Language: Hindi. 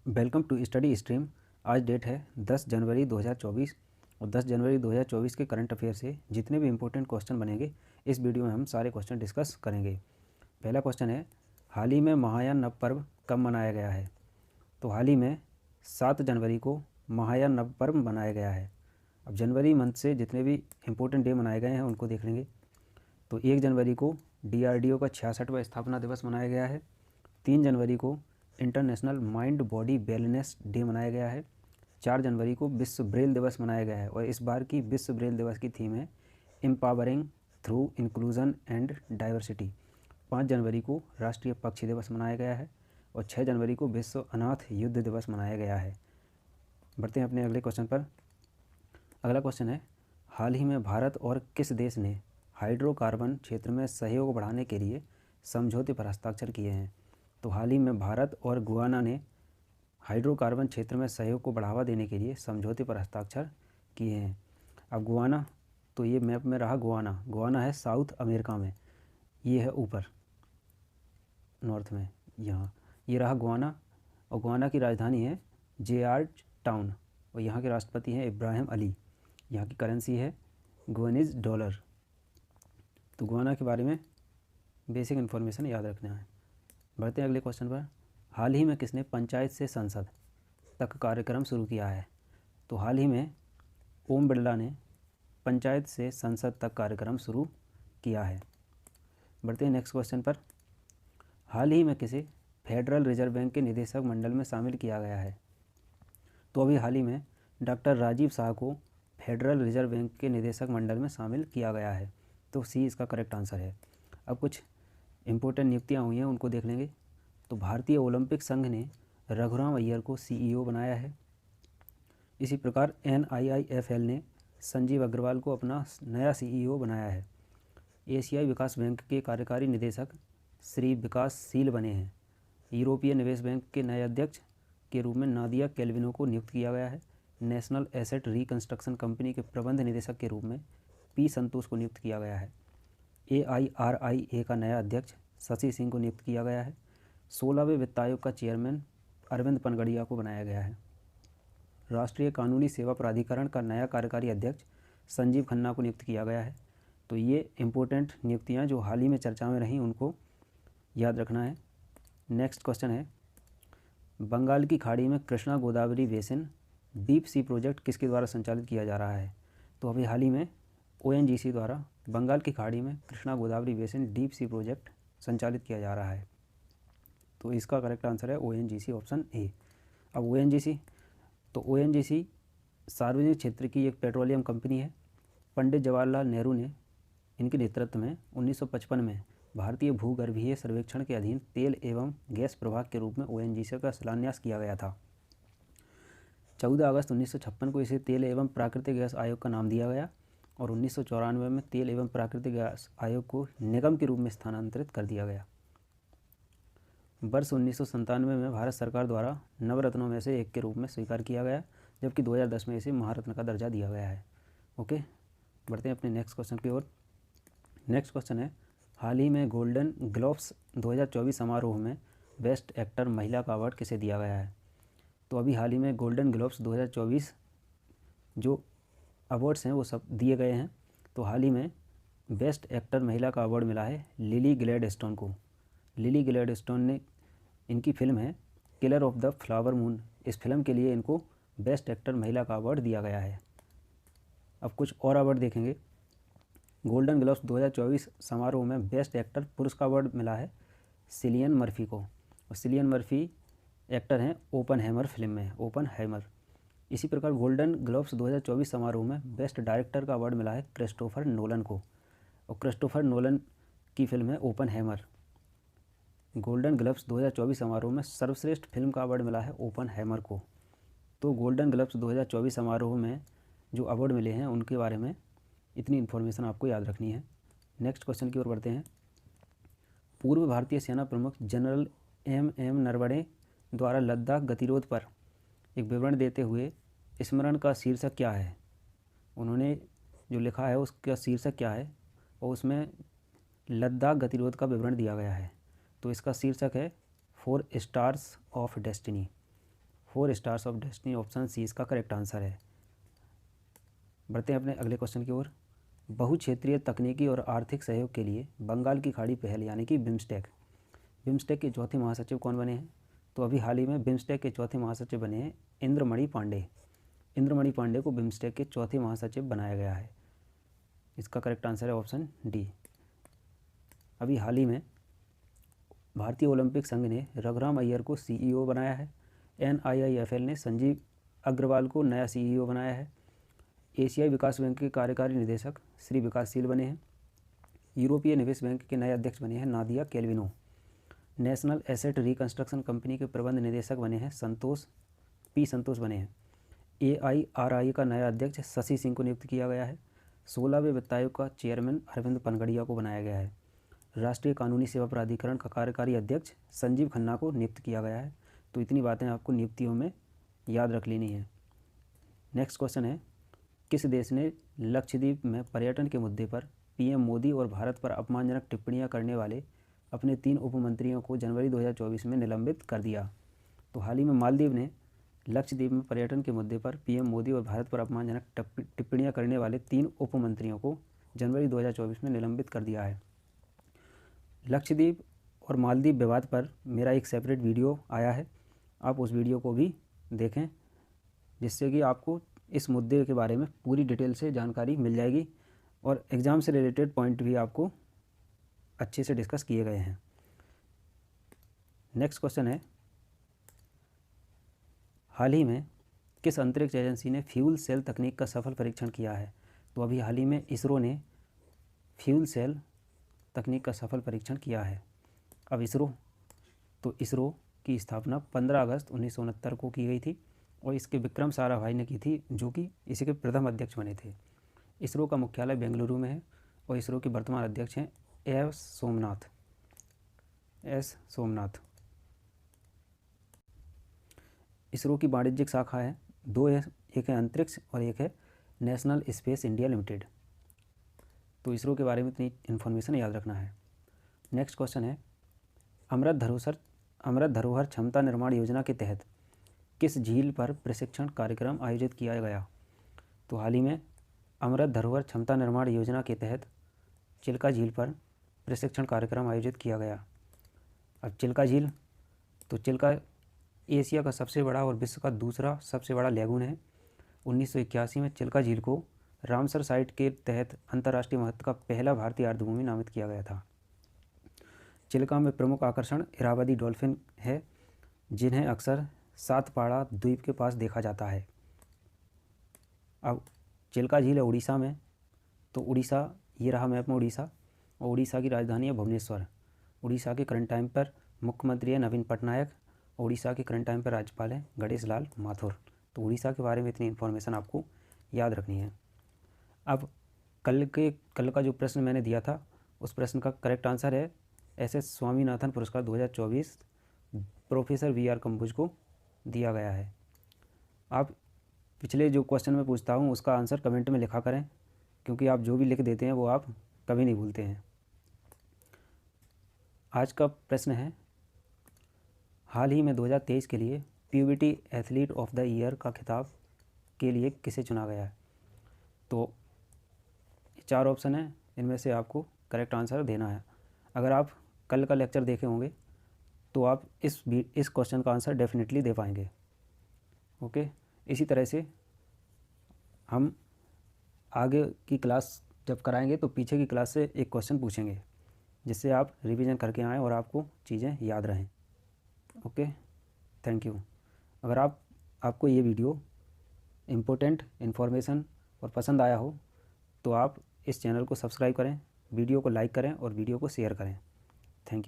Welcome to Study Stream. आज डेट है 10 जनवरी 2024 और 10 जनवरी 2024 के करंट अफेयर से जितने भी इंपॉर्टेंट क्वेश्चन बनेंगे इस वीडियो में हम सारे क्वेश्चन डिस्कस करेंगे। पहला क्वेश्चन है, हाल ही में महायान नव पर्व कब मनाया गया है? तो हाल ही में 7 जनवरी को महायान नव पर्व मनाया गया है। अब जनवरी मंथ से जितने भी इम्पोर्टेंट डे मनाए गए हैं उनको देख लेंगे। तो 1 जनवरी को DRDO का 66वां स्थापना दिवस मनाया गया है। 3 जनवरी को international mind body wellness day मनाया गया है। 4 जनवरी को विश्व ब्रेल दिवस मनाया गया है और इस बार की विश्व ब्रेल दिवस की थीम है empowering through inclusion and diversity. 5 जनवरी को राष्ट्रीय पक्षी दिवस मनाया गया है और 6 जनवरी को विश्व अनाथ युद्ध दिवस मनाया गया है। बढ़ते हैं अपने अगले क्वेश्चन पर। अगला क्वेश्चन है, हाल ही में भारत और किस देश ने हाइड्रोकार्बन क्षेत्र में सहयोग बढ़ाने के लिए समझौते पर हस्ताक्षर किए हैं? तो हाल ही में भारत और गुयाना ने हाइड्रोकार्बन क्षेत्र में सहयोग को बढ़ावा देने के लिए समझौते पर हस्ताक्षर किए हैं। अब गुयाना, तो ये मैप में रहा गुयाना है साउथ अमेरिका में, ये है ऊपर नॉर्थ में, यहाँ ये रहा गुयाना और गुयाना की राजधानी है जॉर्ज टाउन और यहाँ के राष्ट्रपति हैं इब्राहिम अली। यहाँ की करेंसी है गुयानीज डॉलर। तो गुयाना के बारे में बेसिक इन्फॉर्मेशन याद रखना है। बढ़ते हैं अगले क्वेश्चन पर। हाल ही में किसने पंचायत से संसद तक कार्यक्रम शुरू किया है? तो हाल ही में ओम बिरला ने पंचायत से संसद तक कार्यक्रम शुरू किया है। बढ़ते हैं नेक्स्ट क्वेश्चन पर। हाल ही में किसे फेडरल रिजर्व बैंक के निदेशक मंडल में शामिल किया गया है? तो अभी हाल ही में डॉक्टर राजीव शाह को फेडरल रिजर्व बैंक के निदेशक मंडल में शामिल किया गया है। तो सी इसका करेक्ट आंसर है। अब कुछ इम्पोर्टेंट नियुक्तियाँ हुई हैं उनको देख लेंगे। तो भारतीय ओलंपिक संघ ने रघुराम अय्यर को CEO बनाया है। इसी प्रकार NIIFL ने संजीव अग्रवाल को अपना नया CEO बनाया है। एशियाई विकास बैंक के कार्यकारी निदेशक श्री विकासशील बने हैं। यूरोपीय निवेश बैंक के नए अध्यक्ष के रूप में नादिया कैल्विनो को नियुक्त किया गया है। नेशनल एसेट रिकंस्ट्रक्शन कंपनी के प्रबंध निदेशक के रूप में P संतोष को नियुक्त किया गया है। AIRIA का नया अध्यक्ष शशि सिंह को नियुक्त किया गया है। 16वें वित्त आयोग का चेयरमैन अरविंद पनगड़िया को बनाया गया है। राष्ट्रीय कानूनी सेवा प्राधिकरण का नया कार्यकारी अध्यक्ष संजीव खन्ना को नियुक्त किया गया है। तो ये इम्पोर्टेंट नियुक्तियाँ जो हाल ही में चर्चा में रहीं उनको याद रखना है। नेक्स्ट क्वेश्चन है, बंगाल की खाड़ी में Krishna Godavari basin deep sea project किसके द्वारा संचालित किया जा रहा है? तो अभी हाल ही में ONGC द्वारा बंगाल की खाड़ी में Krishna Godavari basin deep sea project संचालित किया जा रहा है। तो इसका करेक्ट आंसर है ONGC ऑप्शन ए। अब ONGC, तो ONGC सार्वजनिक क्षेत्र की एक पेट्रोलियम कंपनी है। पंडित जवाहरलाल नेहरू ने इनके नेतृत्व में 1955 में भारतीय भूगर्भीय सर्वेक्षण के अधीन तेल एवं गैस प्रभाग के रूप में ONGC का शिलान्यास किया गया था। 14 अगस्त 1956 को इसे तेल एवं प्राकृतिक गैस आयोग का नाम दिया गया और 1994 में तेल एवं प्राकृतिक गैस आयोग को निगम के रूप में स्थानांतरित कर दिया गया। वर्ष 1997 में भारत सरकार द्वारा नवरत्नों में से एक के रूप में स्वीकार किया गया, जबकि 2010 में इसे महारत्न का दर्जा दिया गया है। ओके, बढ़ते हैं अपने नेक्स्ट क्वेश्चन की ओर। नेक्स्ट क्वेश्चन है, हाल ही में गोल्डन ग्लोब्स 2024 समारोह में बेस्ट एक्टर महिला का अवार्ड किसे दिया गया है? तो अभी हाल ही में गोल्डन ग्लोब्स 2024 जो अवार्ड्स हैं वो सब दिए गए हैं। तो हाल ही में बेस्ट एक्टर महिला का अवार्ड मिला है लिली ग्लैडस्टोन को। लिली ग्लैडस्टोन ने, इनकी फिल्म है killer of the flower moon, इस फिल्म के लिए इनको बेस्ट एक्टर महिला का अवार्ड दिया गया है। अब कुछ और अवार्ड देखेंगे। गोल्डन ग्लोब्स 2024 समारोह में बेस्ट एक्टर पुरुष का अवार्ड मिला है सिलियन मर्फी को और सिलियन मर्फी एक्टर हैं ओपनहेमर फिल्म में, ओपनहेमर। इसी प्रकार गोल्डन ग्लोब्स 2024 समारोह में बेस्ट डायरेक्टर का अवार्ड मिला है क्रिस्टोफर नोलन को और क्रिस्टोफर नोलन की फिल्म है ओपनहेमर। गोल्डन ग्लोब्स 2024 समारोह में सर्वश्रेष्ठ फिल्म का अवार्ड मिला है ओपनहेमर को। तो गोल्डन ग्लोब्स 2024 समारोह में जो अवार्ड मिले हैं उनके बारे में इतनी इन्फॉर्मेशन आपको याद रखनी है। नेक्स्ट क्वेश्चन की ओर बढ़ते हैं। पूर्व भारतीय सेना प्रमुख जनरल MM नरवणे द्वारा लद्दाख गतिरोध पर एक विवरण देते हुए स्मरण का शीर्षक क्या है? उन्होंने जो लिखा है उसका शीर्षक क्या है और उसमें लद्दाख गतिरोध का विवरण दिया गया है। तो इसका शीर्षक है 4 Stars of Destiny. 4 Stars of Destiny, option C इसका करेक्ट आंसर है। बढ़ते हैं अपने अगले क्वेश्चन की ओर। बहुक्षेत्रीय तकनीकी और आर्थिक सहयोग के लिए बंगाल की खाड़ी पहल यानी कि बिम्स्टेक के चौथे महासचिव कौन बने हैं? तो अभी हाल ही में बिम्स्टेक के चौथे महासचिव बने हैं इंद्रमणि पांडे को बिम्स्टेक के चौथे महासचिव बनाया गया है। इसका करेक्ट आंसर है ऑप्शन डी। अभी हाल ही में भारतीय ओलंपिक संघ ने रघुराम अय्यर को सीईओ बनाया है। NIIFL ने संजीव अग्रवाल को नया सीईओ बनाया है। एशियाई विकास बैंक के कार्यकारी निदेशक श्री विकासशील बने हैं। यूरोपीय निवेश बैंक के नए अध्यक्ष बने हैं Nadia Calvino. National asset reconstruction company के प्रबंध निदेशक बने हैं संतोष बने हैं। AIRI का नया अध्यक्ष शशि सिंह को नियुक्त किया गया है। 16वें वित्त आयोग का चेयरमैन अरविंद पनगड़िया को बनाया गया है। राष्ट्रीय कानूनी सेवा प्राधिकरण का कार्यकारी अध्यक्ष संजीव खन्ना को नियुक्त किया गया है। तो इतनी बातें आपको नियुक्तियों में याद रख लेनी है। नेक्स्ट क्वेश्चन है, किस देश ने लक्षद्वीप में पर्यटन के मुद्दे पर PM मोदी और भारत पर अपमानजनक टिप्पणियां करने वाले अपने 3 उपमंत्रियों को जनवरी 2024 में निलंबित कर दिया? तो हाल ही में मालदीव ने लक्षद्वीप में पर्यटन के मुद्दे पर PM मोदी और भारत पर अपमानजनक टिप्पणियां करने वाले 3 उपमंत्रियों को जनवरी 2024 में निलंबित कर दिया है। लक्षद्वीप और मालदीव विवाद पर मेरा एक सेपरेट वीडियो आया है, आप उस वीडियो को भी देखें, जिससे कि आपको इस मुद्दे के बारे में पूरी डिटेल से जानकारी मिल जाएगी और एग्ज़ाम से रिलेटेड पॉइंट भी आपको अच्छे से डिस्कस किए गए हैं। नेक्स्ट क्वेश्चन है, हाल ही में किस अंतरिक्ष एजेंसी ने फ्यूल सेल तकनीक का सफल परीक्षण किया है? तो अभी हाल ही में इसरो ने फ्यूल सेल तकनीक का सफल परीक्षण किया है। अब इसरो की स्थापना 15 अगस्त 1969 को की गई थी और इसके विक्रम साराभाई ने की थी, जो कि इसी के प्रथम अध्यक्ष बने थे। इसरो का मुख्यालय बेंगलुरु में है और इसरो के वर्तमान अध्यक्ष हैं एस सोमनाथ। इसरो की वाणिज्यिक शाखा है 2 है, एक है अंतरिक्ष और एक है नेशनल स्पेस इंडिया लिमिटेड। तो इसरो के बारे में इतनी इन्फॉर्मेशन याद रखना है। नेक्स्ट क्वेश्चन है, अमृत धरोहर क्षमता निर्माण योजना के तहत किस झील पर प्रशिक्षण कार्यक्रम आयोजित किया गया? तो हाल ही में अमृत धरोहर क्षमता निर्माण योजना के तहत चिल्का झील पर प्रशिक्षण कार्यक्रम आयोजित किया गया। अब चिल्का एशिया का सबसे बड़ा और विश्व का दूसरा सबसे बड़ा लैगून है। 1981 में चिल्का झील को रामसर साइट के तहत अंतर्राष्ट्रीय महत्व का पहला भारतीय आर्द्रभूमि नामित किया गया था। चिल्का में प्रमुख आकर्षण इरावदी डॉल्फिन है, जिन्हें अक्सर सातपाड़ा द्वीप के पास देखा जाता है। अब चिल्का झील है उड़ीसा में, तो उड़ीसा ये रहा मैप में उड़ीसा, और उड़ीसा की राजधानी है भुवनेश्वर। उड़ीसा के करंट टाइम पर मुख्यमंत्री है नवीन पटनायक, उड़ीसा के करंट टाइम पर राज्यपाल है गणेश लाल माथुर। तो उड़ीसा के बारे में इतनी इन्फॉर्मेशन आपको याद रखनी है। अब कल का जो प्रश्न मैंने दिया था, उस प्रश्न का करेक्ट आंसर है SS स्वामीनाथन पुरस्कार 2024 प्रोफेसर VR कंबोज को दिया गया है। आप पिछले जो क्वेश्चन मैं पूछता हूँ उसका आंसर कमेंट में लिखा करें, क्योंकि आप जो भी लिख देते हैं वो आप कभी नहीं भूलते हैं। आज का प्रश्न है, हाल ही में 2023 के लिए PBT athlete of the year का खिताब के लिए किसे चुना गया है? तो 4 ऑप्शन है, इनमें से आपको करेक्ट आंसर देना है। अगर आप कल का लेक्चर देखे होंगे तो आप इस क्वेश्चन का आंसर डेफिनेटली दे पाएंगे। ओके, इसी तरह से हम आगे की क्लास जब कराएंगे तो पीछे की क्लास से एक क्वेश्चन पूछेंगे, जिससे आप रिवीजन करके आएँ और आपको चीज़ें याद रहें। Okay, thank you. अगर आपको ये वीडियो इम्पोर्टेंट इन्फॉर्मेशन और पसंद आया हो तो आप इस चैनल को सब्सक्राइब करें, वीडियो को लाइक करें और वीडियो को शेयर करें।